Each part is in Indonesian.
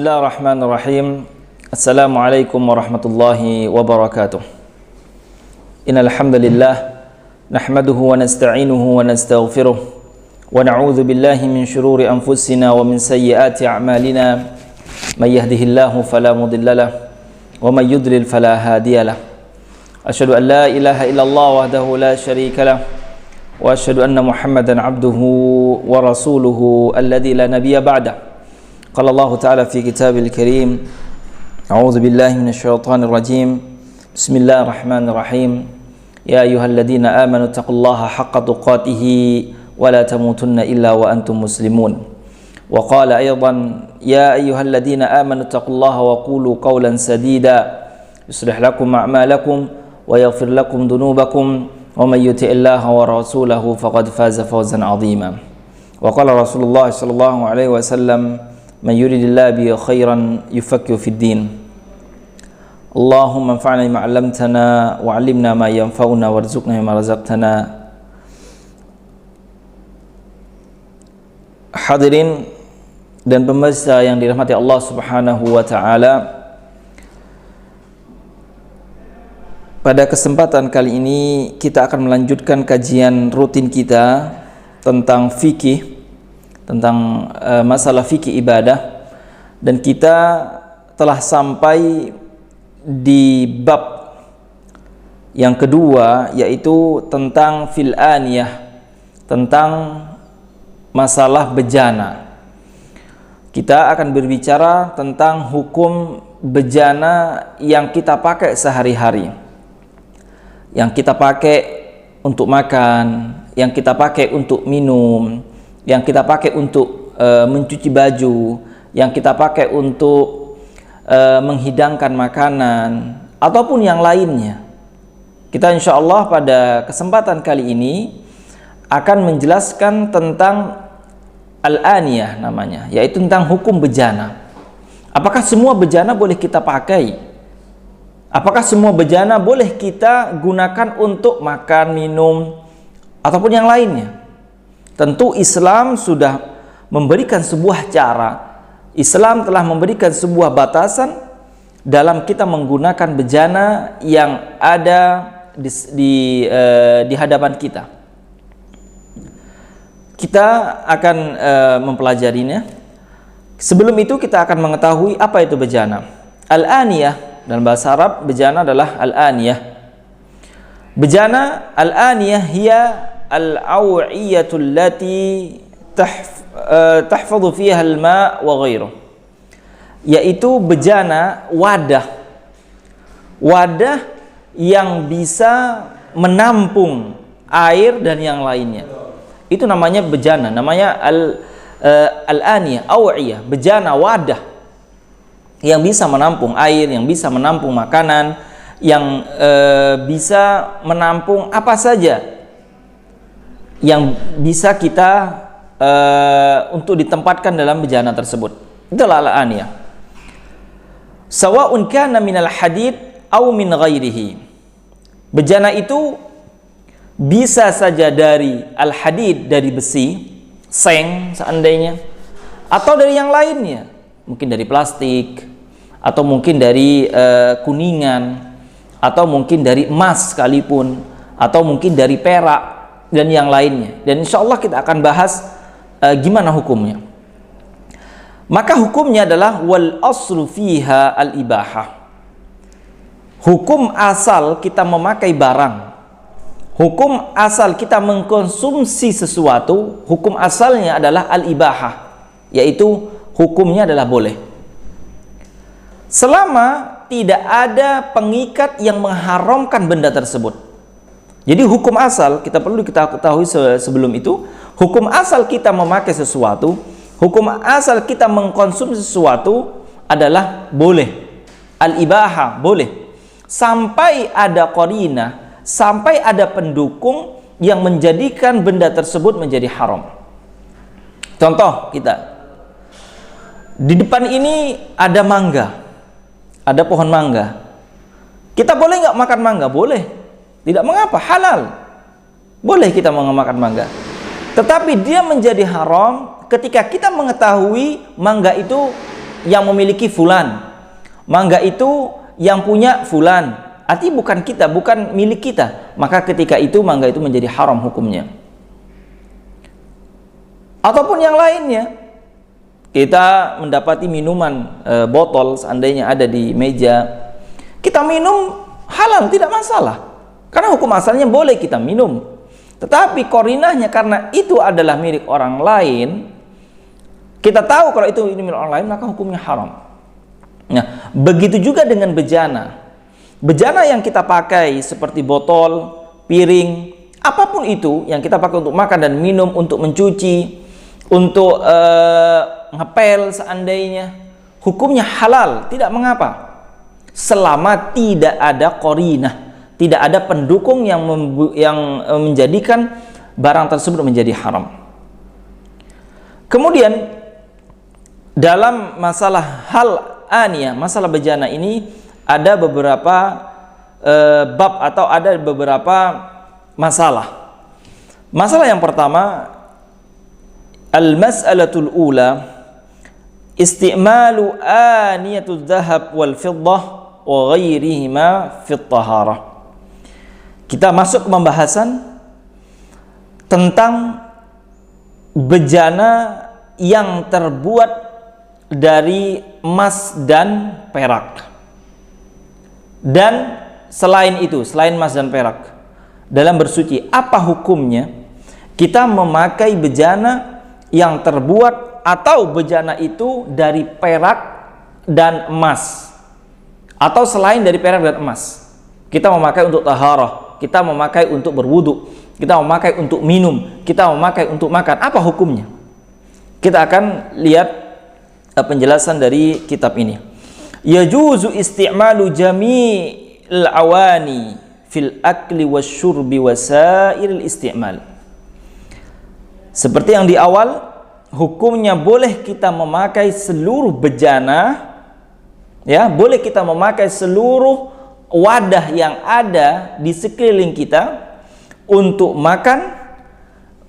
Bismillahirrahmanirrahim. Assalamualaikum warahmatullahi wabarakatuh. Innal hamdalillah nahmaduhu wa nasta'inuhu wa nastaghfiruh wa na'udzu billahi min shururi anfusina wa min sayyiati a'malina. May yahdihillahu fala mudilla lahu wa may yudlil fala hadiya lahu. Asyhadu an la ilaha illallah wahdahu la syarika lahu wa asyhadu anna Muhammadan 'abduhu wa rasuluhu alladzi la nabiyya ba'dahu. Qala Allah Ta'ala fi kitabil karim. A'udzu billahi minasyaitonir rajim. Bismillahirrahmanirrahim. Ya ayyuhalladzina amanu taqullaha haqqa tuqatih wa la tamutunna illa wa antum muslimun. Wa qala aidan ya ayyuhalladzina amanu taqullaha wa qulu qawlan sadida yuslih lakum a'malakum wa yaghfir lakum dhunubakum wa may yuti'illaha wa rasulahu faqad faza fawzan 'azima. Wa qala Rasulullah sallallahu alaihi wasallam man yuridillahu bihi khairan yufaqihu fid din. Allahumma anfa'na bima 'allamtana wa 'allimna ma yanfa'una warzuqna mimma razaqtana. Hadirin dan pemirsa yang dirahmati Allah Subhanahu wa taala, pada kesempatan kali ini kita akan melanjutkan kajian rutin kita tentang fikih, tentang masalah fikih ibadah, dan kita telah sampai di bab yang kedua, yaitu tentang fil aniyah, tentang masalah bejana. Kita akan berbicara tentang hukum bejana yang kita pakai sehari-hari, yang kita pakai untuk makan, yang kita pakai untuk minum, yang kita pakai untuk mencuci baju, yang kita pakai untuk menghidangkan makanan, ataupun yang lainnya. Kita insya Allah pada kesempatan kali ini akan menjelaskan tentang al-aniyah namanya, yaitu tentang hukum bejana. Apakah semua bejana boleh kita pakai? Apakah semua bejana boleh kita gunakan untuk makan, minum, ataupun yang lainnya? Tentu Islam sudah memberikan sebuah cara. Islam telah memberikan sebuah batasan dalam kita menggunakan bejana yang ada di hadapan kita. Kita akan mempelajarinya. Sebelum itu kita akan mengetahui apa itu bejana. Al-aniyah dalam bahasa Arab, bejana adalah al-aniyah. Bejana al-aniyah hiya al-aw'iyatul lati tahfadhu fiha al-ma' wa ghairuh, yaitu bejana wadah yang bisa menampung air dan yang lainnya. Itu namanya bejana, namanya al-aniyah, aw'iyah, bejana wadah yang bisa menampung air, yang bisa menampung makanan, yang bisa menampung apa saja yang bisa kita untuk ditempatkan dalam bejana tersebut. Itulah al-aniyah. Sawa'un kana minal hadid aw min ghairihi. Bejana itu bisa saja dari al-hadid, dari besi, seng seandainya, atau dari yang lainnya, mungkin dari plastik, atau mungkin dari kuningan, atau mungkin dari emas sekalipun, atau mungkin dari perak dan yang lainnya. Dan insya Allah kita akan bahas gimana hukumnya. Maka hukumnya adalah wal aslu fiha al ibahah. Hukum asal kita memakai barang, hukum asal kita mengkonsumsi sesuatu, hukum asalnya adalah al ibahah, yaitu hukumnya adalah boleh, selama tidak ada pengikat yang mengharamkan benda tersebut. Jadi hukum asal, kita perlu kita ketahui sebelum itu, hukum asal kita memakai sesuatu, hukum asal kita mengkonsumsi sesuatu adalah boleh. Al-ibahah, boleh. Sampai ada qarinah, sampai ada pendukung yang menjadikan benda tersebut menjadi haram. Contoh kita, di depan ini ada mangga, ada pohon mangga. Kita boleh nggak makan mangga? Boleh. Tidak mengapa, halal. Boleh kita makan mangga. Tetapi dia menjadi haram ketika kita mengetahui mangga itu yang memiliki fulan, mangga itu yang punya fulan, artinya bukan kita, bukan milik kita, maka ketika itu mangga itu menjadi haram hukumnya. Ataupun yang lainnya, kita mendapati minuman botol seandainya ada di meja, kita minum halal, tidak masalah, karena hukum asalnya boleh kita minum. Tetapi korinahnya karena itu adalah milik orang lain, kita tahu kalau itu milik orang lain, maka hukumnya haram. Nah, begitu juga dengan bejana. Bejana yang kita pakai seperti botol, piring, apapun itu yang kita pakai untuk makan dan minum, untuk mencuci, untuk ngepel seandainya, hukumnya halal, tidak mengapa, selama tidak ada qarinah, tidak ada pendukung yang menjadikan barang tersebut menjadi haram. Kemudian dalam masalah hal aniyah, masalah bejana ini ada beberapa bab atau ada beberapa masalah. Masalah yang pertama, al-mas'alatul ula, isti'malu aniyatul dhahab wal fiddah wa ghairihima fit taharah. Kita masuk ke pembahasan tentang bejana yang terbuat dari emas dan perak. Dan selain itu, selain emas dan perak, dalam bersuci, apa hukumnya kita memakai bejana yang terbuat atau bejana itu dari perak dan emas, atau selain dari perak dan emas? Kita memakai untuk taharah, kita memakai untuk berwudu, kita memakai untuk minum, kita memakai untuk makan, apa hukumnya? Kita akan lihat penjelasan dari kitab ini. Yajuzu isti'malu jami'il awani fil akli wasyurbi wasairil isti'mal. Seperti yang di awal, hukumnya boleh kita memakai seluruh bejana, ya, boleh kita memakai seluruh wadah yang ada di sekeliling kita untuk makan,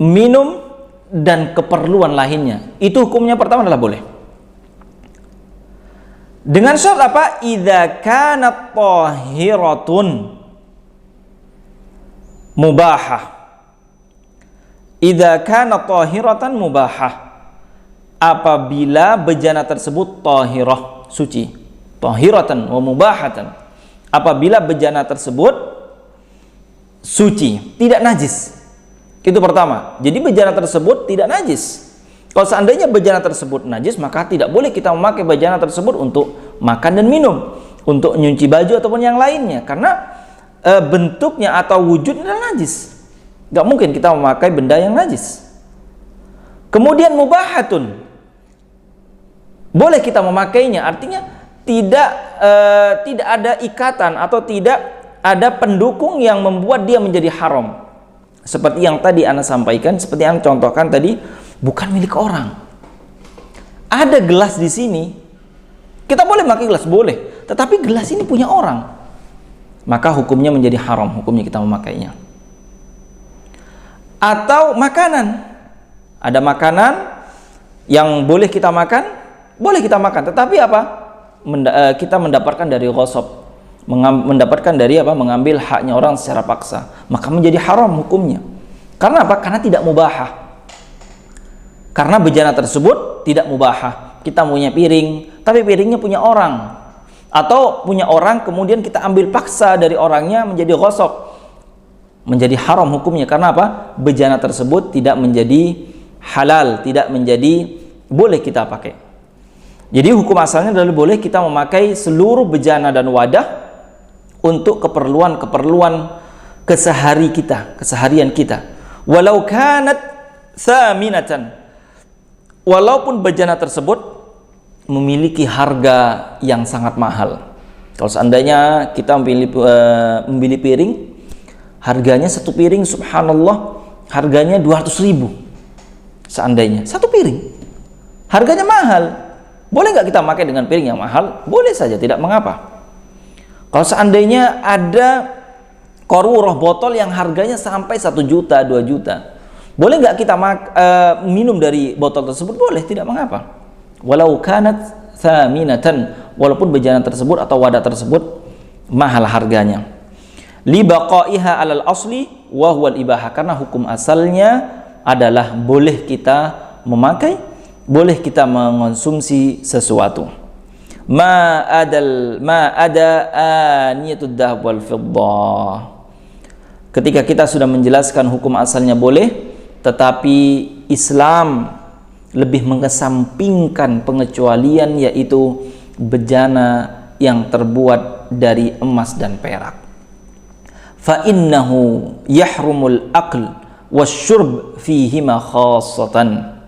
minum, dan keperluan lainnya. Itu hukumnya pertama adalah boleh. Dengan syarat apa? Idza kanat tahiratun mubahah. Idza kanat tahiratan mubahah. Apabila bejana tersebut tahirah, suci. Tahiratan wa mubahatan. Apabila bejana tersebut suci, tidak najis. Itu pertama. Jadi bejana tersebut tidak najis. Kalau seandainya bejana tersebut najis, maka tidak boleh kita memakai bejana tersebut untuk makan dan minum, untuk nyuci baju ataupun yang lainnya, karena bentuknya atau wujudnya najis. Gak mungkin kita memakai benda yang najis. Kemudian mubahatun, boleh kita memakainya, artinya tidak ada ikatan atau tidak ada pendukung yang membuat dia menjadi haram. Seperti yang tadi Anda sampaikan, seperti yang contohkan tadi, bukan milik orang. Ada gelas di sini, kita boleh pakai gelas, boleh, tetapi gelas ini punya orang, maka hukumnya menjadi haram, hukumnya kita memakainya. Atau makanan, ada makanan yang boleh kita makan, boleh kita makan, tetapi apa? Kita mendapatkan dari ghasab, mendapatkan dari apa? Mengambil haknya orang secara paksa, maka menjadi haram hukumnya. Karena apa? Karena tidak mubahah. Karena bejana tersebut tidak mubahah. Kita punya piring, tapi piringnya punya orang, atau punya orang kemudian kita ambil paksa dari orangnya, menjadi ghasab, menjadi haram hukumnya. Karena apa? Bejana tersebut tidak menjadi halal, tidak menjadi boleh kita pakai. Jadi hukum asalnya adalah boleh kita memakai seluruh bejana dan wadah untuk keperluan keseharian kita. Walau kanat thaminatan, walaupun bejana tersebut memiliki harga yang sangat mahal. Kalau seandainya kita membeli piring, harganya satu piring, subhanallah, harganya 200.000. Seandainya satu piring, harganya mahal. Boleh nggak kita pakai dengan piring yang mahal? Boleh saja, tidak mengapa. Kalau seandainya ada qaruurah botol yang harganya sampai 1 juta, 2 juta, boleh nggak kita minum dari botol tersebut? Boleh, tidak mengapa. Walau kanat thaminatan, walaupun bejana tersebut atau wadah tersebut mahal harganya. Li baqaiha 'alal asli wa huwal ibahah, karena hukum asalnya adalah boleh kita memakai, boleh kita mengonsumsi sesuatu. Ma ada aniyatud dhahab wal fiddah. Ketika kita sudah menjelaskan hukum asalnya boleh, tetapi Islam lebih mengesampingkan pengecualian, yaitu bejana yang terbuat dari emas dan perak. Fa innahu yahrumul aql wasyurb fihima khassatan.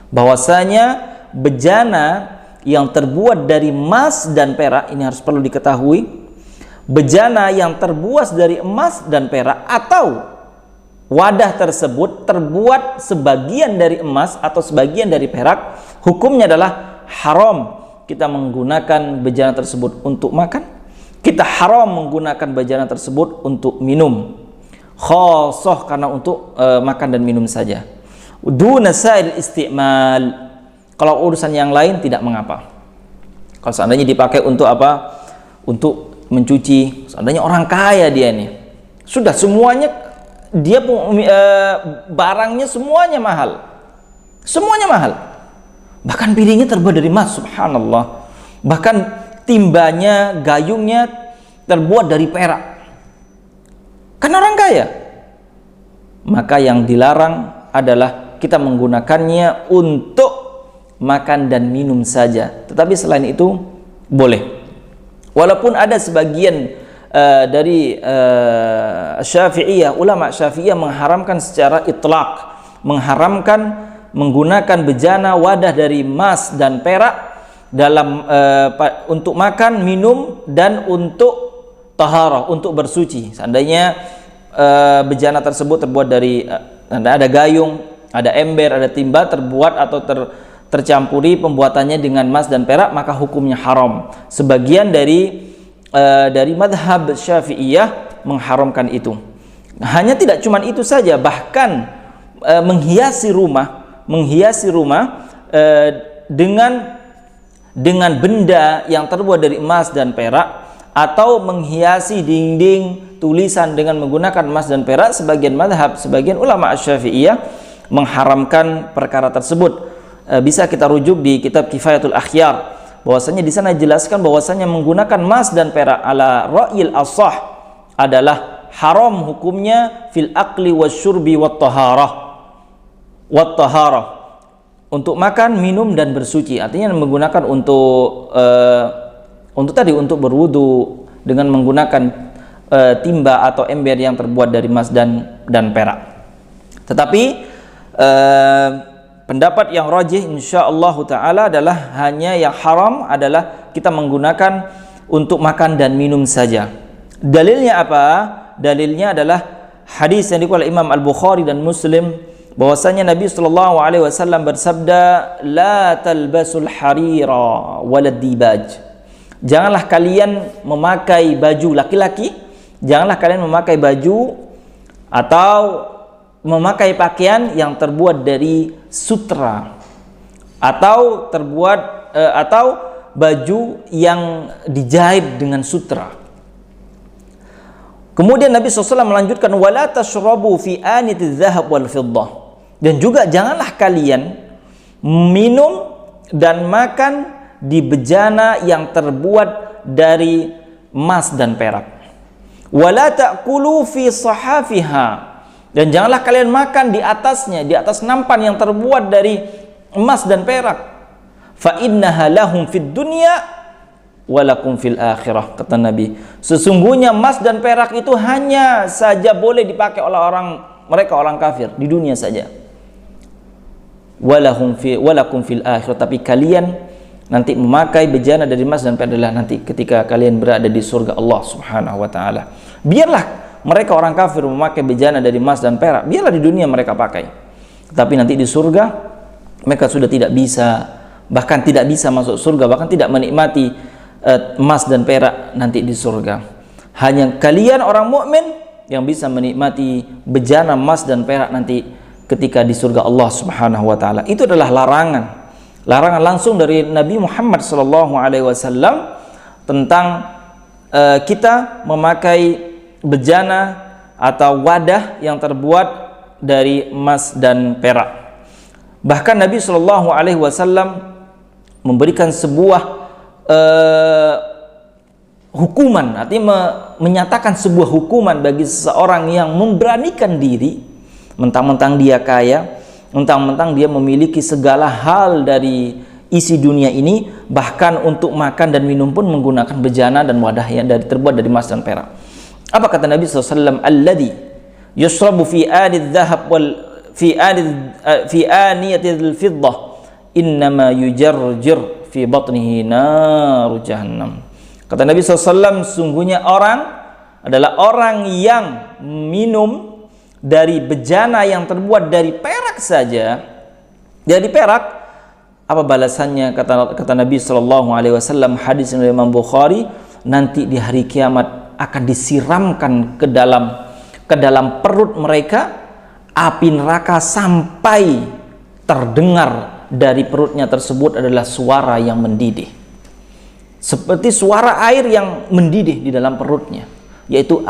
Bahwasanya bejana yang terbuat dari emas dan perak, ini harus perlu diketahui, bejana yang terbuat dari emas dan perak atau wadah tersebut terbuat sebagian dari emas atau sebagian dari perak, hukumnya adalah haram kita menggunakan bejana tersebut untuk makan, kita haram menggunakan bejana tersebut untuk minum, khassah karena untuk makan dan minum saja. Duna sa'il isti'mal, kalau urusan yang lain tidak mengapa. Kalau seandainya dipakai untuk apa? Untuk mencuci, seandainya orang kaya dia ini, sudah semuanya dia barangnya semuanya mahal. Semuanya mahal. Bahkan piringnya terbuat dari emas, subhanallah. Bahkan timbanya, gayungnya terbuat dari perak. Kan orang kaya. Maka yang dilarang adalah kita menggunakannya untuk makan dan minum saja, tetapi selain itu boleh. Walaupun ada sebagian dari Syafi'iyah, ulama Syafi'iyah mengharamkan secara itlaq, mengharamkan menggunakan bejana wadah dari emas dan perak dalam untuk makan, minum, dan untuk taharah, untuk bersuci. Seandainya bejana tersebut terbuat dari ada gayung, ada ember, ada timba terbuat atau tercampuri pembuatannya dengan emas dan perak, maka hukumnya haram. Sebagian dari madhab Syafi'iyah mengharamkan itu. Hanya tidak cuma itu saja, bahkan menghiasi rumah dengan benda yang terbuat dari emas dan perak, atau menghiasi dinding tulisan dengan menggunakan emas dan perak. Sebagian ulama Syafi'iyah mengharamkan perkara tersebut. Bisa kita rujuk di kitab Kifayatul Akhyar, bahwasanya di sana dijelaskan bahwasanya menggunakan emas dan perak ala ra'yil ashah adalah haram hukumnya fil akli wasyurbi wat taharah, untuk makan, minum, dan bersuci. Artinya menggunakan untuk berwudu dengan menggunakan timba atau ember yang terbuat dari emas dan perak. Tetapi pendapat yang rajih insyaallah taala adalah hanya yang haram adalah kita menggunakan untuk makan dan minum saja. Dalilnya apa? Dalilnya adalah hadis yang dikeluarkan Imam Al-Bukhari dan Muslim, bahwasanya Nabi sallallahu alaihi wasallam bersabda, la talbasul harira walad dibaj. Janganlah kalian memakai baju laki-laki, janganlah kalian memakai baju atau memakai pakaian yang terbuat dari sutra, atau atau baju yang dijahit dengan sutra. Kemudian Nabi SAW melanjutkan, wala tashrabu fi anitiz zahab wal fiddah, dan juga janganlah kalian minum dan makan di bejana yang terbuat dari emas dan perak. Wala ta'kulu fi sahafiha, dan janganlah kalian makan di atasnya, di atas nampan yang terbuat dari emas dan perak. Fa innaha lahum fid dunya walakum fil akhirah, kata Nabi, sesungguhnya emas dan perak itu hanya saja boleh dipakai oleh mereka orang kafir di dunia saja. Walakum fil akhirah, tapi kalian nanti memakai bejana dari emas dan perak adalah nanti ketika kalian berada di surga Allah Subhanahu wa taala. Biarlah mereka orang kafir memakai bejana dari emas dan perak, biarlah di dunia mereka pakai, tapi nanti di surga mereka sudah tidak bisa, bahkan tidak bisa masuk surga, bahkan tidak menikmati emas dan perak nanti di surga. Hanya kalian orang mukmin yang bisa menikmati bejana emas dan perak nanti ketika di surga Allah Subhanahu wa taala. Itu adalah Larangan langsung dari Nabi Muhammad SAW tentang kita memakai bejana atau wadah yang terbuat dari emas dan perak. Bahkan Nabi SAW memberikan sebuah hukuman, artinya menyatakan sebuah hukuman bagi seseorang yang memberanikan diri, mentang-mentang dia kaya, mentang-mentang dia memiliki segala hal dari isi dunia ini, bahkan untuk makan dan minum pun menggunakan bejana dan wadah yang terbuat dari emas dan perak. Apa kata Nabi SAW? Alladhi yusrabu fi anidh dhahab wal fi aniyatidh fiddah innama yujarjir fi batnihi naru jahannam. Kata Nabi SAW, sungguhnya orang adalah orang yang minum dari bejana yang terbuat dari perak saja, dari perak, apa balasannya? Kata Nabi SAW, hadis dari Imam Bukhari, nanti di hari kiamat akan disiramkan ke dalam perut mereka api neraka sampai terdengar dari perutnya tersebut adalah suara yang mendidih, seperti suara air yang mendidih di dalam perutnya, yaitu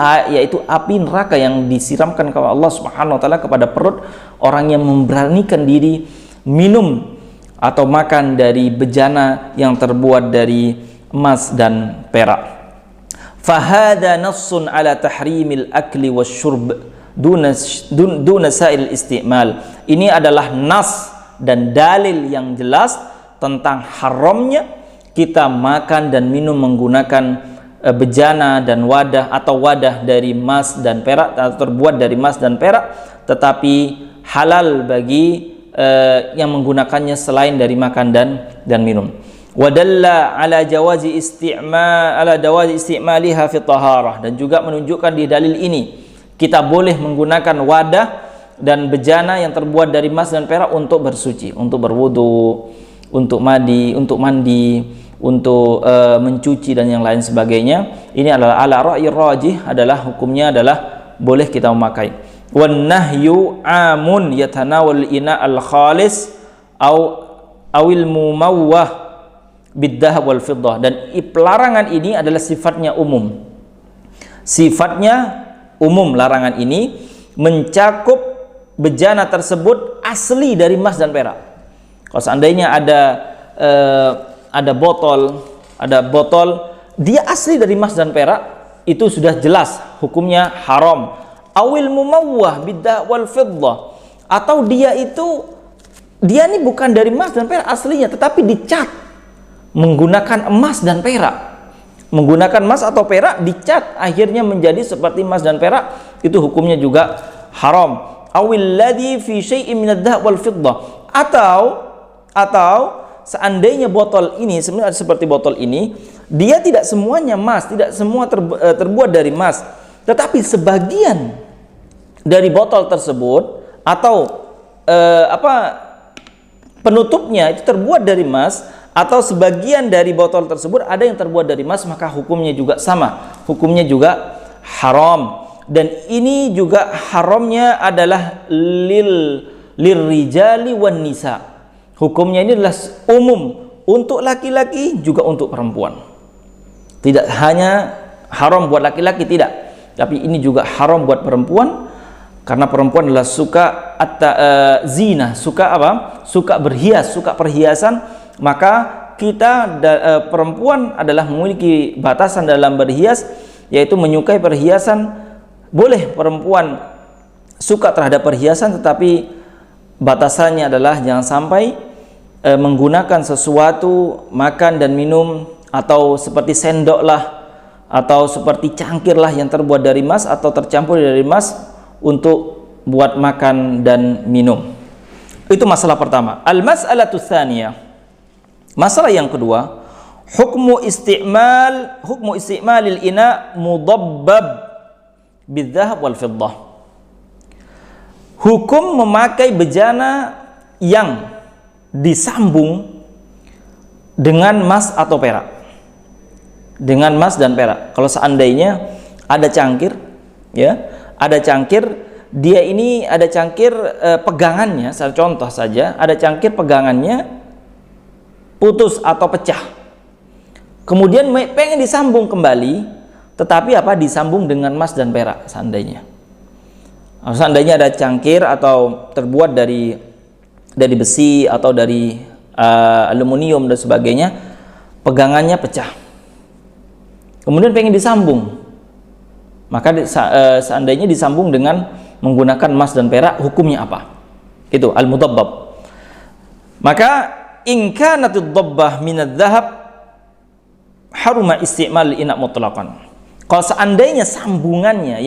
api neraka yang disiramkan kepada Allah Subhanahu wa taala kepada perut orang yang memberanikan diri minum atau makan dari bejana yang terbuat dari emas dan perak. Fahada nassun ala tahrimil akli wasyurb duna sa'il istimal. Ini adalah nas dan dalil yang jelas tentang haramnya kita makan dan minum menggunakan bejana dan wadah atau wadah dari emas dan perak atau terbuat dari emas dan perak, tetapi halal bagi yang menggunakannya selain dari makan dan minum. Wadalla ala jawazi istimaliha fi taharah, dan juga menunjukkan di dalil ini kita boleh menggunakan wadah dan bejana yang terbuat dari emas dan perak untuk bersuci, untuk berwudu, untuk mandi, untuk mencuci dan yang lain sebagainya. Ini adalah ala ra'yi rajih, adalah hukumnya adalah boleh kita memakai. Wan nahyu amun yatanawal ina al khalis awil mumawwah biddahab wal fiddah, dan pelarangan ini adalah sifatnya umum. Sifatnya umum, larangan ini mencakup bejana tersebut asli dari emas dan perak. Kalau seandainya ada botol dia asli dari emas dan perak, itu sudah jelas hukumnya haram. Awil mumawwah biddahab wal fiddah, atau dia ini bukan dari emas dan perak aslinya, tetapi dicat menggunakan emas dan perak, menggunakan emas atau perak dicat akhirnya menjadi seperti emas dan perak, itu hukumnya juga haram. Awil ladzi fi syai'in min ad-dhahab wal fiddah, atau seandainya botol ini sebenarnya seperti botol ini, dia tidak semuanya emas, tidak semua terbuat dari emas, tetapi sebagian dari botol tersebut atau penutupnya itu terbuat dari emas, atau sebagian dari botol tersebut ada yang terbuat dari emas, maka hukumnya juga sama, hukumnya juga haram. Dan ini juga haramnya adalah lirrijali wan nisa. Hukumnya ini adalah umum untuk laki-laki juga untuk perempuan. Tidak hanya haram buat laki-laki, tidak, tapi ini juga haram buat perempuan, karena perempuan adalah suka zina, suka suka berhias, suka perhiasan. Maka kita perempuan adalah memiliki batasan dalam berhias, yaitu menyukai perhiasan. Boleh perempuan suka terhadap perhiasan, tetapi batasannya adalah jangan sampai menggunakan sesuatu makan dan minum, atau seperti sendok lah, atau seperti cangkir lah yang terbuat dari emas atau tercampur dari emas untuk buat makan dan minum. Itu masalah pertama. Al-mas'alatu tsaniyah, masalah yang kedua, hukmu isti'malil ina mudabbab bidzahab wal fiddah. Hukum memakai bejana yang disambung dengan emas atau perak, dengan emas dan perak. Kalau seandainya ada cangkir, ya, ada cangkir, dia ini ada cangkir pegangannya, saya contoh saja, ada cangkir pegangannya putus atau pecah. Kemudian pengen disambung kembali, tetapi apa? Disambung dengan emas dan perak seandainya. Seandainya ada cangkir atau terbuat dari besi atau dari aluminium dan sebagainya, pegangannya pecah. Kemudian pengen disambung, maka seandainya disambung dengan menggunakan emas dan perak, hukumnya apa? Itu al-mudabbab. Maka in kanatid dabbah minadz dzahab haruma isti'mal ina mutlaqan. Kalau seandainya sambungannya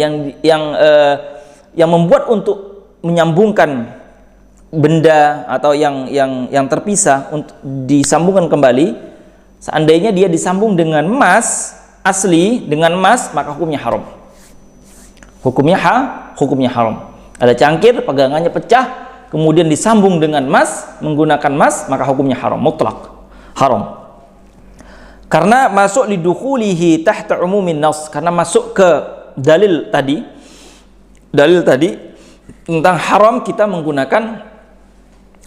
yang membuat untuk menyambungkan benda atau yang terpisah untuk disambungkan kembali, seandainya dia disambung dengan emas asli, dengan emas, maka hukumnya haram. Hukumnya haram. Ada cangkir, pegangannya pecah, kemudian disambung dengan emas, menggunakan emas, maka hukumnya haram, mutlak haram. Karena masuk lidukhulihi tahta umumin nas, karena masuk ke dalil tadi tentang haram kita menggunakan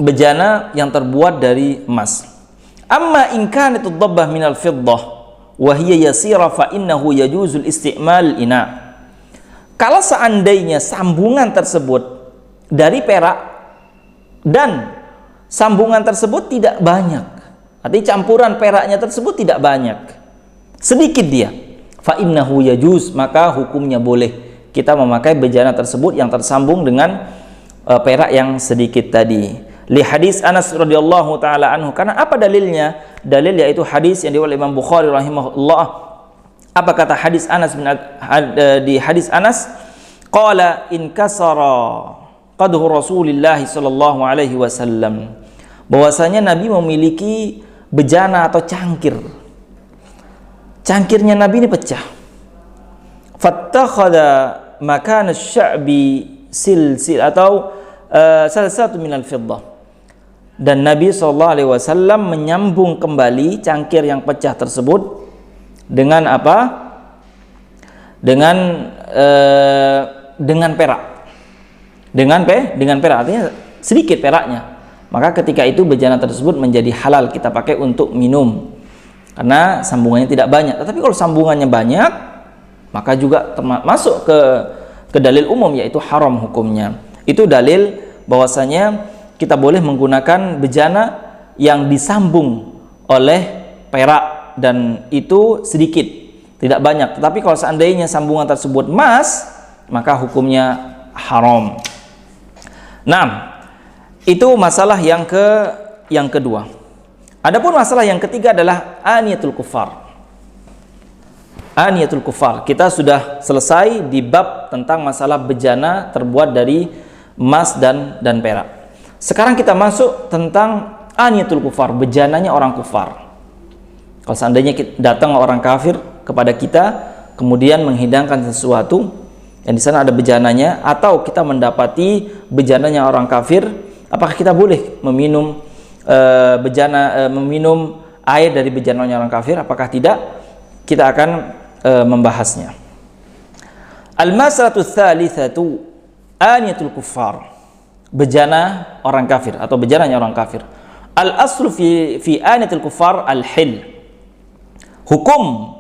bejana yang terbuat dari emas. Amma in kanat ad-dabbah minal fiddah wa hiya yasira fa innahu yajuzul isti'mal ina. Kalau seandainya sambungan tersebut dari perak dan sambungan tersebut tidak banyak, artinya campuran peraknya tersebut tidak banyak, sedikit dia, fa innahu yajuz, maka hukumnya boleh kita memakai bejana tersebut yang tersambung dengan perak yang sedikit tadi. Li hadis Anas radhiyallahu taala anhu. Karena apa dalilnya? Dalil yaitu hadis yang diriwayatkan Imam Bukhari rahimahullah. Apa kata hadis Anas di hadis Anas? Qala in kasara qadhu Rasulillah sallallahu alaihi wasallam. Bahwasanya Nabi memiliki bejana atau cangkir. Cangkirnya Nabi ini pecah. Fattakhadha makan asy-sya'bi silsil atau salah satu minal fiddah. Dan Nabi SAW menyambung kembali cangkir yang pecah tersebut dengan apa? Dengan perak. Dengan perak, artinya sedikit peraknya. Maka ketika itu bejana tersebut menjadi halal kita pakai untuk minum karena sambungannya tidak banyak. Tetapi kalau sambungannya banyak, maka juga masuk ke dalil umum, yaitu haram hukumnya. Itu dalil bahwasanya kita boleh menggunakan bejana yang disambung oleh perak dan itu sedikit, tidak banyak. Tetapi kalau seandainya sambungan tersebut emas, maka hukumnya haram. Nah, itu masalah yang kedua. Adapun masalah yang ketiga adalah aniyatul kufar. Aniyatul kufar. Kita sudah selesai di bab tentang masalah bejana terbuat dari emas dan perak. Sekarang kita masuk tentang aniyatul kufar, bejananya orang kufar. Kalau seandainya datang orang kafir kepada kita, kemudian menghidangkan sesuatu yang di sana ada bejananya, atau kita mendapati bejananya orang kafir, apakah kita boleh meminum meminum air dari bejananya orang kafir? Apakah tidak? Kita akan membahasnya. Al-mas'alatu tsalitsatu aniyatul kufar. Bejana orang kafir atau bejananya orang kafir. Al-aslu fi aniyatul kufar al-hil. Hukum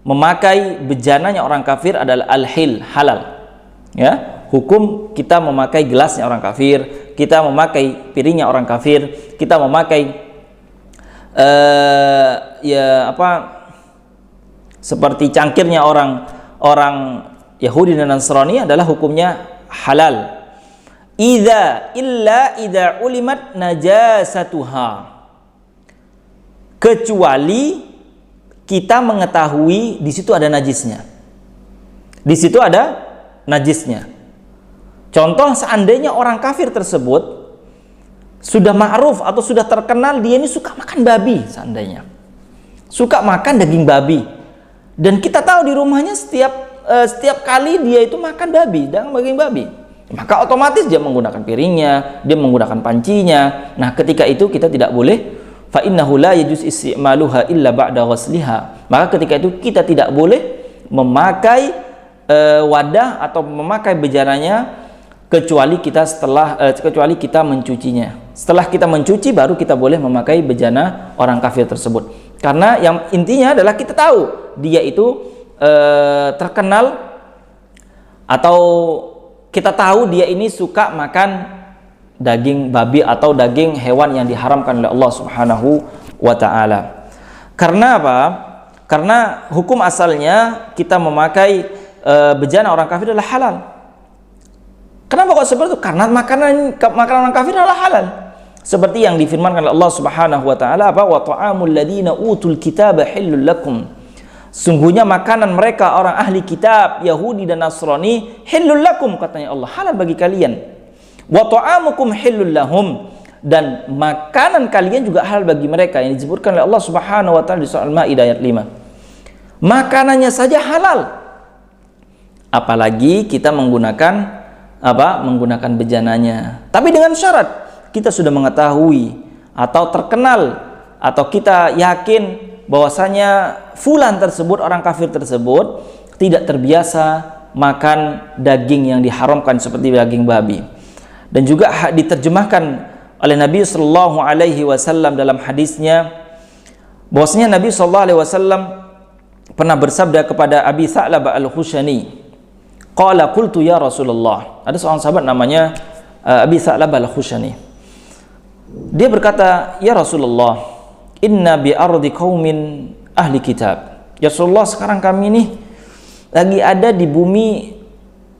memakai bejananya orang kafir adalah al-hil, halal. Ya, hukum kita memakai gelasnya orang kafir, kita memakai piringnya orang kafir, kita memakai seperti cangkirnya orang Yahudi dan Nasrani adalah hukumnya halal. Illa idza ulimat najasatuha, kecuali kita mengetahui di situ ada najisnya. Di situ ada najisnya. Contoh, seandainya orang kafir tersebut sudah ma'ruf atau sudah terkenal dia ini suka makan babi, seandainya suka makan daging babi, dan kita tahu di rumahnya setiap kali dia itu makan babi, daging babi, maka otomatis dia menggunakan piringnya, dia menggunakan pancinya. Nah, ketika itu kita tidak boleh, fa innahu la yajuz isti'maluha illa ba'da ghasliha. Maka ketika itu kita tidak boleh memakai wadah atau memakai bejananya kecuali kita mencucinya. Setelah kita mencuci baru kita boleh memakai bejana orang kafir tersebut. Karena yang intinya adalah kita tahu dia itu terkenal, atau kita tahu dia ini suka makan daging babi atau daging hewan yang diharamkan oleh Allah Subhanahu wa taala. Karena apa? Karena hukum asalnya kita memakai bejana orang kafir adalah halal. Kenapa kok seperti itu? Karena makanan orang kafir adalah halal. Seperti yang difirmankan oleh Allah Subhanahu wa taala, apa? Wa ta'amul ladzina utul kitaba hillul lakum. Sungguhnya makanan mereka orang ahli kitab, Yahudi dan Nasrani, hillul lakum, katanya Allah, halal bagi kalian. Wa ta'amukum hillul lahum, dan makanan kalian juga halal bagi mereka, yang disebutkan oleh Allah Subhanahu wa taala di surah Al-Maidah ayat 5. Makanannya saja halal, apalagi kita menggunakan menggunakan bejananya. Tapi dengan syarat kita sudah mengetahui atau terkenal atau kita yakin bahwasanya fulan tersebut, orang kafir tersebut, tidak terbiasa makan daging yang diharamkan seperti daging babi. Dan juga diterjemahkan oleh Nabi sallallahu alaihi wasallam dalam hadisnya bahwasanya Nabi sallallahu alaihi wasallam pernah bersabda kepada Abi Tha'labah Al-Khushani, qala qultu ya Rasulullah. Ada seorang sahabat namanya Abi Tha'labah Al-Khushani. Dia berkata, ya Rasulullah, inna bi ardi qaumin ahli kitab. Ya Rasulullah, sekarang kami ini lagi ada di bumi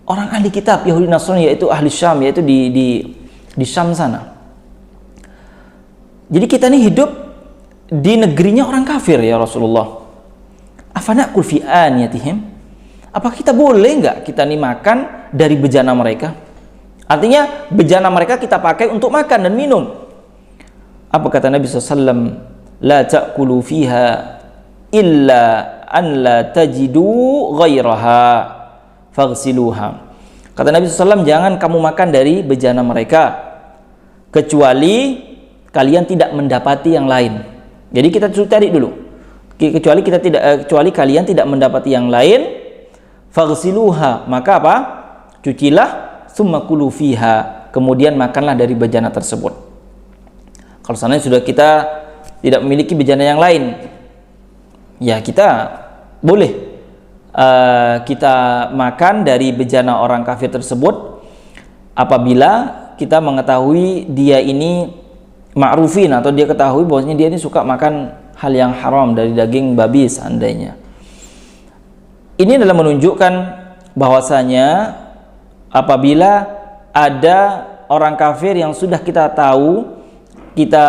orang ahli kitab, Yahudi Nasrani, yaitu ahli Syam, yaitu di Syam sana. Jadi kita ini hidup di negerinya orang kafir ya Rasulullah. Afana'kul fi aniyatihim? Apa kita boleh nggak kita nih makan dari bejana mereka? Artinya bejana mereka kita pakai untuk makan dan minum. Apa kata Nabi SAW? La ta'kulu fiha illa an la tajidu ghairaha faghsiluha. Kata Nabi SAW, jangan kamu makan dari bejana mereka kecuali kalian tidak mendapati yang lain. Jadi kita cari dulu. Kecuali kalian tidak mendapati yang lain, faghsiluha, maka apa? Cucilah, summa kulu fiha, kemudian makanlah dari bejana tersebut. Kalau seandainya sudah kita tidak memiliki bejana yang lain, ya kita boleh kita makan dari bejana orang kafir tersebut apabila kita mengetahui dia ini ma'rufin, atau dia ketahui bahwasanya dia ini suka makan hal yang haram dari daging babi seandainya. Ini adalah menunjukkan bahwasanya apabila ada orang kafir yang sudah kita tahu, kita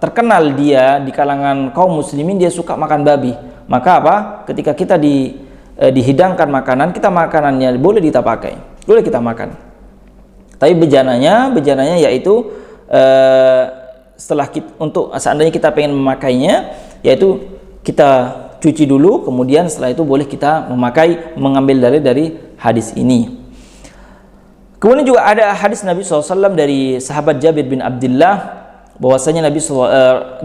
terkenal dia di kalangan kaum muslimin, dia suka makan babi, maka apa? Ketika kita dihidangkan makanan, makanannya boleh kita pakai, boleh kita makan. Tapi bejananya yaitu setelah untuk seandainya kita pengen memakainya, yaitu kita cuci dulu, kemudian setelah itu boleh kita mengambil dari hadis ini. Kemudian juga ada hadis Nabi SAW dari sahabat Jabir bin Abdullah, bahwasanya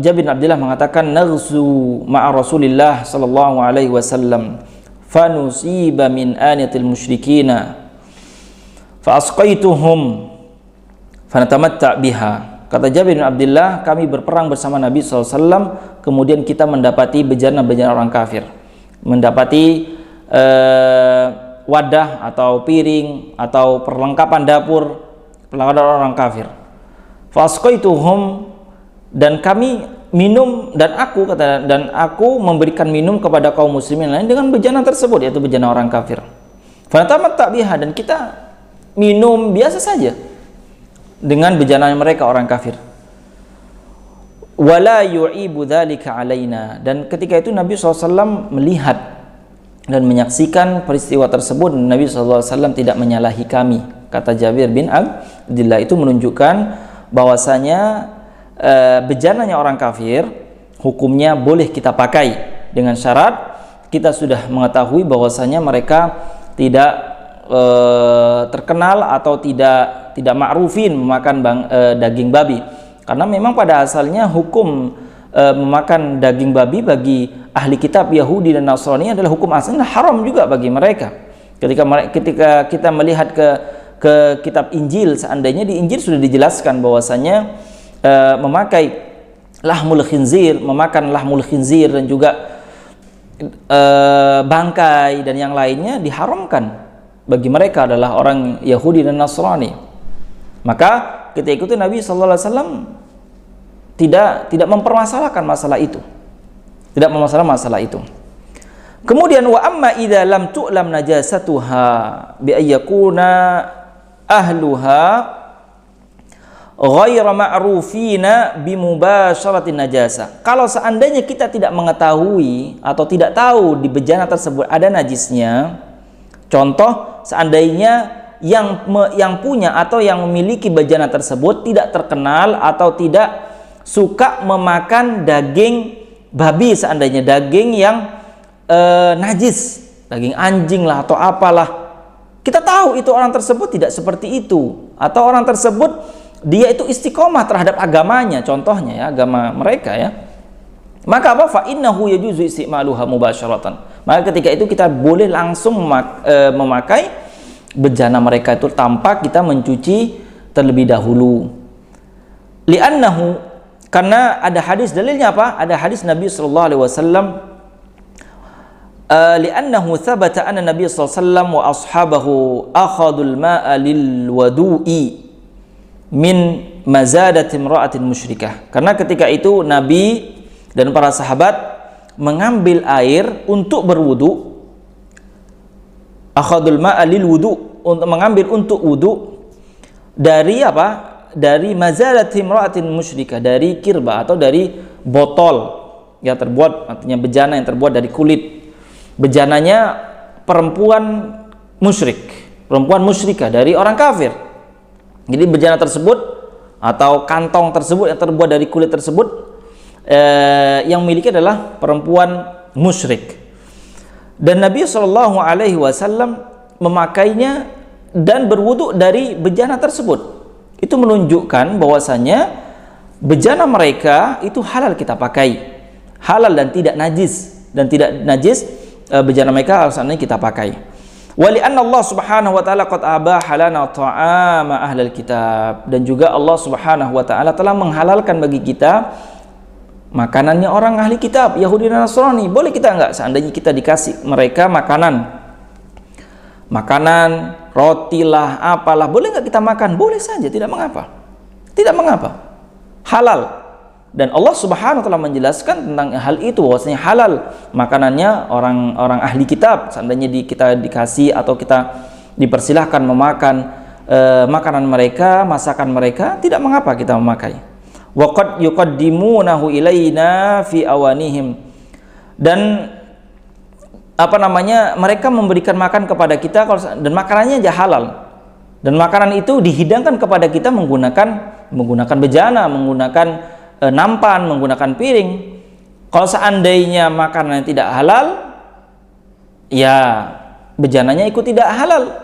Jabir bin Abdullah mengatakan, naghzu ma'a Rasulillah sallallahu alaihi wasallam fanusiba min aniyatil musyrikina fa asqaituhum fanatamatta biha. Kata Jabir bin Abdullah, kami berperang bersama Nabi SAW, kemudian kita mendapati bejana-bejana orang kafir, mendapati wadah atau piring atau perlengkapan dapur orang kafir. Fasqaituhum, dan kami minum, dan aku memberikan minum kepada kaum muslimin lain dengan bejana tersebut, yaitu bejana orang kafir. Fanatamatta biha, dan kita minum biasa saja dengan bejana mereka orang kafir. Wala yu'ibu dzalika alaina, dan ketika itu Nabi SAW melihat dan menyaksikan peristiwa tersebut, Nabi SAW tidak menyalahi kami. Kata Jabir bin Abdullah, itu menunjukkan bahwasanya bejananya orang kafir hukumnya boleh kita pakai dengan syarat kita sudah mengetahui bahwasanya mereka tidak terkenal atau tidak ma'rufin memakan daging babi. Karena memang pada asalnya hukum memakan daging babi bagi ahli kitab Yahudi dan Nasrani adalah hukum asalnya haram juga bagi mereka. Ketika kita melihat ke kitab Injil, seandainya di Injil sudah dijelaskan bahwasanya memakai lahmul khinzir, memakan lahmul khinzir dan juga bangkai dan yang lainnya diharamkan bagi mereka adalah orang Yahudi dan Nasrani. Maka ketika itu Nabi sallallahu alaihi wasallam tidak mempermasalahkan masalah itu. Tidak mempermasalahkan masalah itu. Kemudian wa amma idza lam tu'lam najasatuha bi ayyakuna ahluha ghairu ma'rufina bi mubasharatin najasa. Kalau seandainya kita tidak mengetahui atau tidak tahu di bejana tersebut ada najisnya, contoh seandainya yang punya atau yang memiliki bejana tersebut tidak terkenal atau tidak suka memakan daging babi, seandainya daging yang najis, daging anjing lah atau apalah, kita tahu itu orang tersebut tidak seperti itu, atau orang tersebut dia itu istiqomah terhadap agamanya, contohnya ya agama mereka ya, maka apa? Fa innahu yajuzu istimaluha mubasyaratan. Maka ketika itu kita boleh langsung memakai bejana mereka itu tanpa kita mencuci terlebih dahulu. Li'annahu, karena ada hadis, dalilnya apa? Ada hadis Nabi sallallahu alaihi wasallam, li'annahu thabata anna Nabi sallallahu alaihi wasallam wa ashabahu akhadul ma'a lil wudu'i min mazadati imra'atin musyrikah. Karena ketika itu Nabi dan para sahabat mengambil air untuk berwudu, akhadul ma'a lil wudu, untuk mengambil untuk wudu dari apa? Dari mazadati imra'atin musyrikah, dari kirba atau dari botol yang terbuat, artinya bejana yang terbuat dari kulit. Bejananya perempuan musyrik, perempuan musyrikah dari orang kafir. Jadi bejana tersebut atau kantong tersebut yang terbuat dari kulit tersebut yang memiliki adalah perempuan musyrik. Dan Nabi Shallallahu Alaihi Wasallam memakainya dan berwudu dari bejana tersebut. Itu menunjukkan bahwasanya bejana mereka itu halal kita pakai, halal dan tidak najis, bejana mereka alasannya kita pakai. Wali anna Allah Subhanahu wa taala qad abaha lana ta'ama ahlul kitab, dan juga Allah Subhanahu wa taala telah menghalalkan bagi kita makanannya orang ahli kitab, Yahudi dan Nasrani. Boleh kita enggak seandainya kita dikasih mereka makanan, roti lah, apalah, boleh nggak kita makan? Boleh saja, tidak mengapa. Tidak mengapa. Halal. Dan Allah Subhanahu wa taala menjelaskan tentang hal itu, bahwasanya halal makanannya orang ahli kitab. Seandainya kita dikasih atau kita dipersilahkan memakan makanan mereka, masakan mereka, tidak mengapa kita memakai. Wa qad yuqaddimunahu ilaina fi awanihim. Dan mereka memberikan makan kepada kita dan makanannya aja halal, dan makanan itu dihidangkan kepada kita menggunakan bejana, menggunakan nampan, menggunakan piring. Kalau seandainya makanannya tidak halal, ya bejananya ikut tidak halal.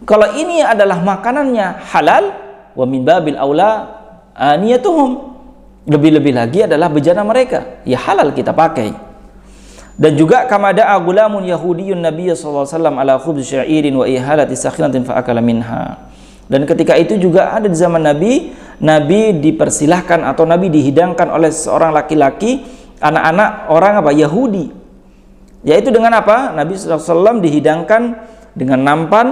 Kalau ini adalah makanannya halal, wa min babil aula aniyatuhum, lebih-lebih lagi adalah bejana mereka, ya halal kita pakai. Dan juga kama da'a gulamun yahudiyyun Nabiy sallallahu alaihi wasallam ala khubz sya'irin wa ihalati sakhinatin fa akala minha. Dan ketika itu juga ada di zaman Nabi dipersilahkan atau Nabi dihidangkan oleh seorang laki-laki anak-anak orang Yahudi. Yaitu dengan apa? Nabi sallallahu alaihi wasallam dihidangkan dengan nampan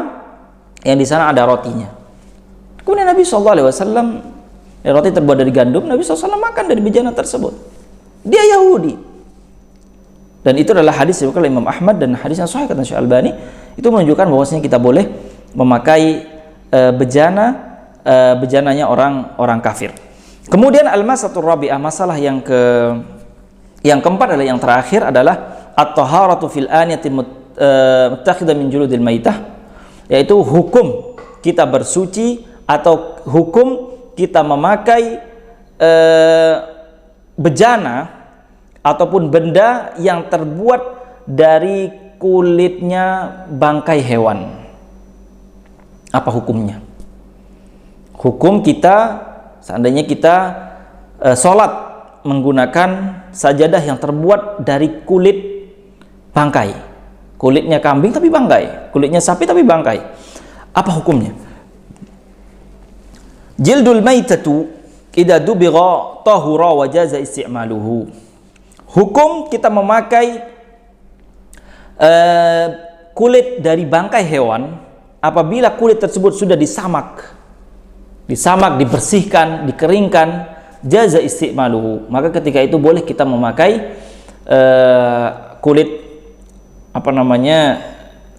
yang di sana ada rotinya. Kemudian Nabi sallallahu alaihi wasallam, roti terbuat dari gandum, Nabi sallallahu alaihi wasallam makan dari bejana tersebut. Dia Yahudi. Dan itu adalah hadis diriwayatkan oleh Imam Ahmad dan hadis yang sahih kata Syekh Albani. Itu menunjukkan bahwasanya kita boleh memakai bejananya orang kafir. Kemudian al-masatur rabi'ah, masalah yang keempat adalah yang terakhir adalah at-taharatu fil aniyati muttakhidha min juludil maitah, yaitu hukum kita bersuci atau hukum kita memakai bejana ataupun benda yang terbuat dari kulitnya bangkai hewan. Apa hukumnya? Hukum kita seandainya kita sholat menggunakan sajadah yang terbuat dari kulit bangkai, kulitnya kambing tapi bangkai, kulitnya sapi tapi bangkai, apa hukumnya? Jildul maitatu idza dubigha tahura wa jaza isti'maluhu. Hukum kita memakai kulit dari bangkai hewan apabila kulit tersebut sudah disamak, dibersihkan, dikeringkan, jaza isti'maluhu, maka ketika itu boleh kita memakai kulit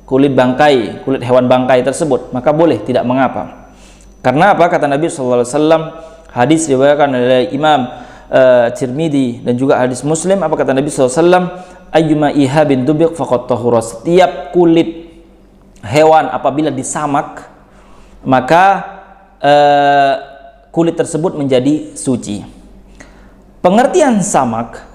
kulit bangkai, kulit hewan bangkai tersebut, maka boleh, tidak mengapa. Karena apa? Kata Nabi sallallahu alaihi wasallam, hadis diriwayatkan oleh Imam Tirmidzi dan juga hadis Muslim, apa kata Nabi sallallahu alaihi wasallam, ayyuma ihabin dubiq faqad tahura, setiap kulit hewan apabila disamak maka kulit tersebut menjadi suci. Pengertian disamak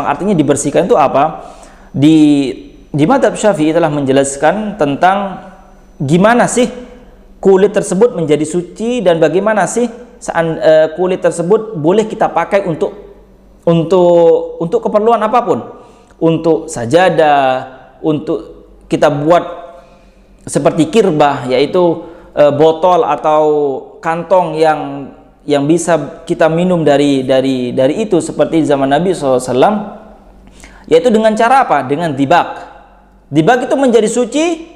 artinya dibersihkan itu apa? Di mazhab Syafi'i telah menjelaskan tentang gimana sih kulit tersebut menjadi suci dan bagaimana sih kulit tersebut boleh kita pakai untuk keperluan apapun, untuk sajadah, untuk kita buat seperti kirbah, yaitu botol atau kantong yang bisa kita minum dari itu, seperti di zaman Nabi SAW, yaitu dengan cara apa? Dengan dibak. Dibak itu menjadi suci,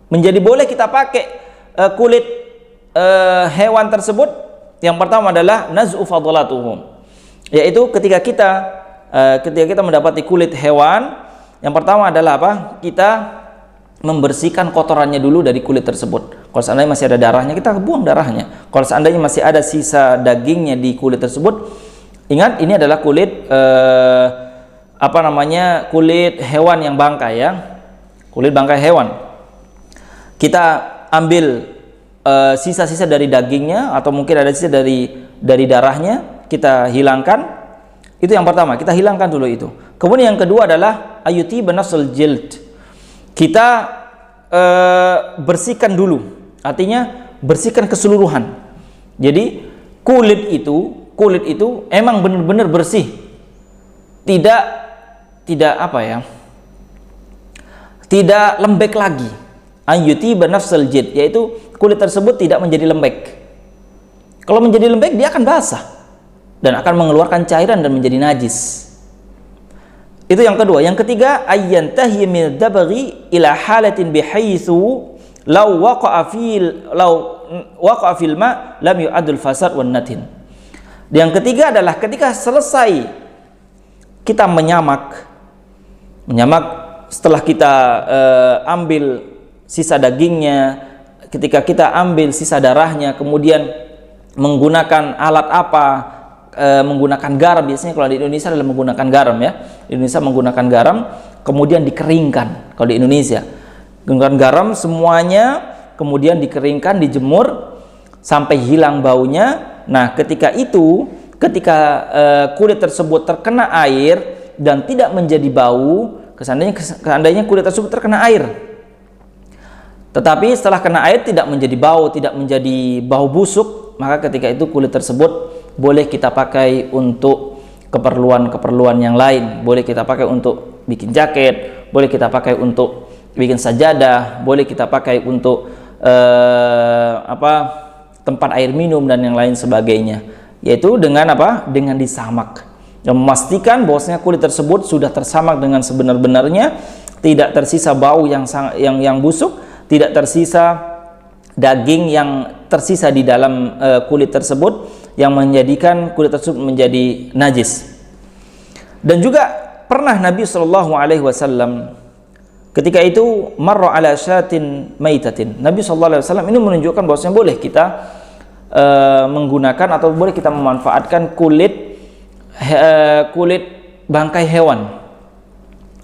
menjadi boleh kita pakai kulit hewan tersebut. Yang pertama adalah naz'u fadlatuhum, yaitu ketika kita mendapati kulit hewan, yang pertama adalah apa? Kita membersihkan kotorannya dulu dari kulit tersebut. Kalau seandainya masih ada darahnya, kita buang darahnya. Kalau seandainya masih ada sisa dagingnya di kulit tersebut, ingat ini adalah kulit kulit hewan yang bangkai, ya, kulit bangkai hewan. Kita ambil sisa-sisa dari dagingnya, atau mungkin ada sisa dari darahnya, kita hilangkan. Itu yang pertama, kita hilangkan dulu itu. Kemudian yang kedua adalah ayuti banasul jild, kita bersihkan dulu, artinya bersihkan keseluruhan. Jadi kulit itu emang benar-benar bersih, tidak lembek lagi. Ayuti banasul jild, yaitu kulit tersebut tidak menjadi lembek. Kalau menjadi lembek dia akan basah dan akan mengeluarkan cairan dan menjadi najis. Itu yang kedua. Yang ketiga, ayyantahi min dabghi ila halatin bihaitsu law waqa'a fil ma lam yu'adul fasad wan natin. Yang ketiga adalah ketika selesai kita menyamak setelah kita ambil sisa dagingnya, ketika kita ambil sisa darahnya, kemudian menggunakan alat apa? Menggunakan garam. Biasanya kalau di Indonesia adalah menggunakan garam, ya. Di Indonesia menggunakan garam, kemudian dikeringkan. Kalau di Indonesia menggunakan garam semuanya, kemudian dikeringkan, dijemur sampai hilang baunya. Nah, ketika kulit tersebut terkena air dan tidak menjadi bau, seandainya kulit tersebut terkena air, tetapi setelah kena air tidak menjadi bau busuk, maka ketika itu kulit tersebut boleh kita pakai untuk keperluan yang lain. Boleh kita pakai untuk bikin jaket, boleh kita pakai untuk bikin sajadah, boleh kita pakai untuk tempat air minum dan yang lain sebagainya. Yaitu dengan apa? Dengan disamak. Yang memastikan bahwasanya kulit tersebut sudah tersamak dengan sebenar-benarnya, tidak tersisa bau yang busuk, tidak tersisa daging yang tersisa di dalam kulit tersebut yang menjadikan kulit tersebut menjadi najis. Dan juga pernah Nabi Shallallahu Alaihi Wasallam ketika itu marra ala syatin maitatin, Nabi Shallallahu Alaihi Wasallam ini menunjukkan bahwasanya boleh kita menggunakan atau boleh kita memanfaatkan kulit bangkai hewan,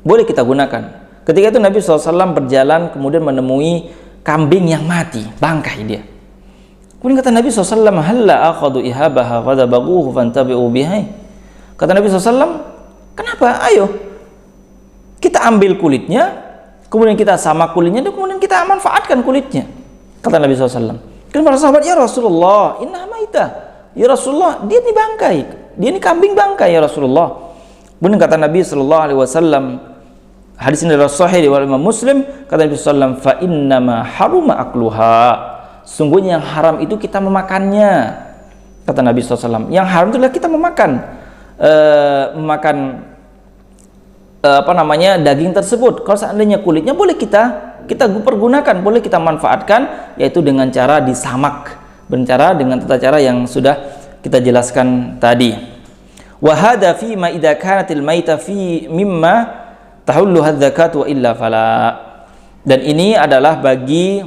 boleh kita gunakan. Ketika itu Nabi SAW berjalan kemudian menemui kambing yang mati, bangkai dia. Kemudian kata Nabi SAW, halla akhadu ihabaha fadabaghuhu fantabi'u bihai. Kata Nabi SAW, kenapa? Ayo kita ambil kulitnya, kemudian kita sama kulitnya, dan kemudian kita manfaatkan kulitnya. Kata Nabi SAW. Kemudian para sahabat, ya Rasulullah, inna maita. Ya Rasulullah, dia ini bangkai, dia ini kambing bangkai, ya Rasulullah. Kemudian kata Nabi SAW, hadis ini adalah sahih riwayat Imam Muslim, kata Nabi SAW, fa innama haruma akluha, sungguhnya yang haram itu kita memakannya. kata Nabi SAW. Yang haram itu adalah kita memakan daging tersebut. Kalau seandainya kulitnya boleh kita pergunakan, boleh kita manfaatkan, yaitu dengan cara disamak, dengan tata cara yang sudah kita jelaskan tadi. Wa hadza fi ma idza kanatil maita fi mimma tahullu hadzakat wa illa fala. Dan ini adalah bagi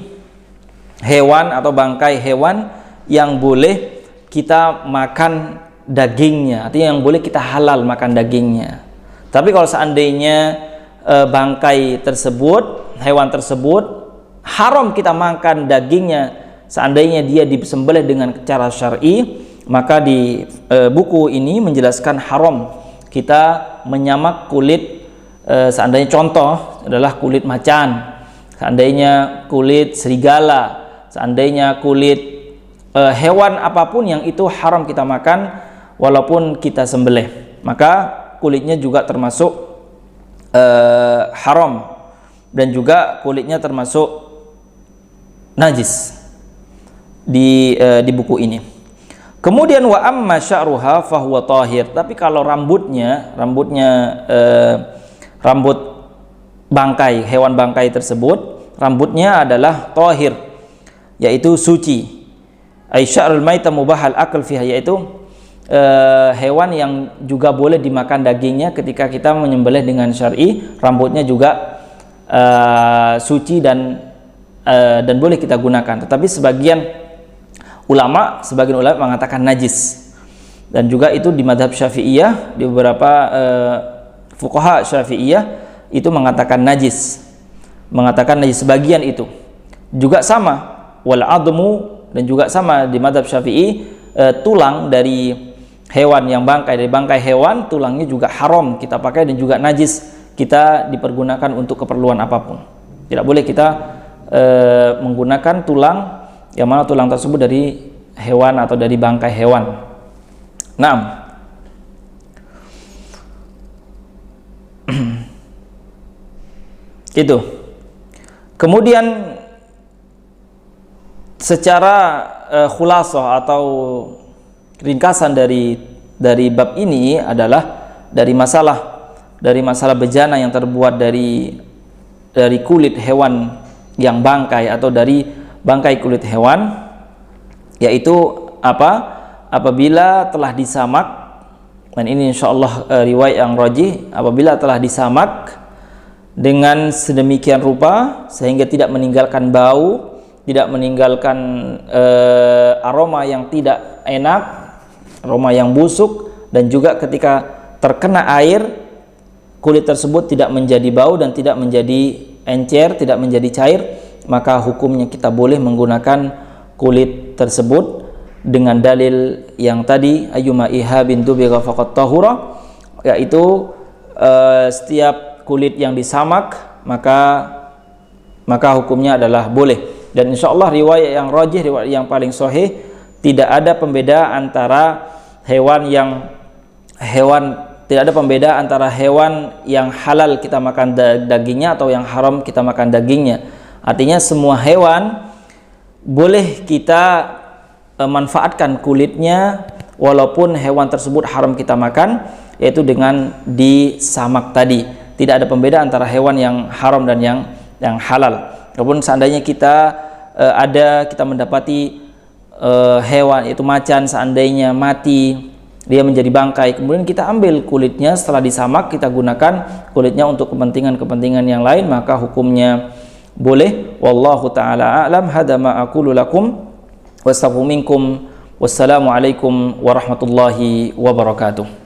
hewan atau bangkai hewan yang boleh kita makan dagingnya, artinya yang boleh kita halal makan dagingnya. Tapi kalau seandainya bangkai tersebut, hewan tersebut haram kita makan dagingnya, seandainya dia disembelih dengan cara syar'i, maka di buku ini menjelaskan haram kita menyamak kulit. Seandainya contoh adalah kulit macan, seandainya kulit serigala, seandainya kulit hewan apapun yang itu haram kita makan walaupun kita sembelih, maka kulitnya juga termasuk haram, dan juga kulitnya termasuk najis di buku ini. Kemudian wa amma sya'ruha fahuwa tahir. Tapi kalau rambut bangkai, hewan bangkai tersebut, rambutnya adalah tahir, yaitu suci. Ai sya'rul maita mubahal akal fiha, yaitu hewan yang juga boleh dimakan dagingnya ketika kita menyembelih dengan syar'i, rambutnya juga suci dan boleh kita gunakan. Tetapi sebagian ulama mengatakan najis, dan juga itu di madhab Syafi'iyah, di beberapa fuqaha Syafi'iyah itu mengatakan najis sebagian itu juga sama. Wal admu, dan juga sama di madhab Syafi'i, tulang dari hewan yang dari bangkai hewan, tulangnya juga haram kita pakai dan juga najis kita dipergunakan untuk keperluan apapun. Tidak boleh kita menggunakan tulang yang mana tulang tersebut dari hewan atau dari bangkai hewan. Nah, itu. Kemudian secara khulasah atau ringkasan dari bab ini adalah dari masalah bejana yang terbuat dari kulit hewan yang bangkai atau dari bangkai kulit hewan, yaitu apabila telah disamak, dan ini insyaallah riwayat yang rajih, apabila telah disamak dengan sedemikian rupa sehingga tidak meninggalkan bau, tidak meninggalkan aroma yang tidak enak, aroma yang busuk, dan juga ketika terkena air kulit tersebut tidak menjadi bau dan tidak menjadi encer, tidak menjadi cair, maka hukumnya kita boleh menggunakan kulit tersebut dengan dalil yang tadi, ayyuma ihabin dubigha faqad tahura, yaitu setiap kulit yang disamak maka hukumnya adalah boleh. Dan insyaallah riwayat yang rajih, riwayat yang paling sahih, tidak ada pembeda antara tidak ada pembeda antara hewan yang halal kita makan dagingnya atau yang haram kita makan dagingnya. Artinya semua hewan boleh kita manfaatkan kulitnya walaupun hewan tersebut haram kita makan, yaitu dengan disamak tadi. Tidak ada pembeda antara hewan yang haram dan yang halal. Walaupun seandainya kita mendapati hewan itu macan seandainya mati, dia menjadi bangkai, kemudian kita ambil kulitnya setelah disamak, kita gunakan kulitnya untuk kepentingan yang lain, maka hukumnya boleh. Wallahu taala a'lam. Hadza ma aqulu lakum wastaghfiru minkum. Wassalamu alaikum warahmatullahi wabarakatuh.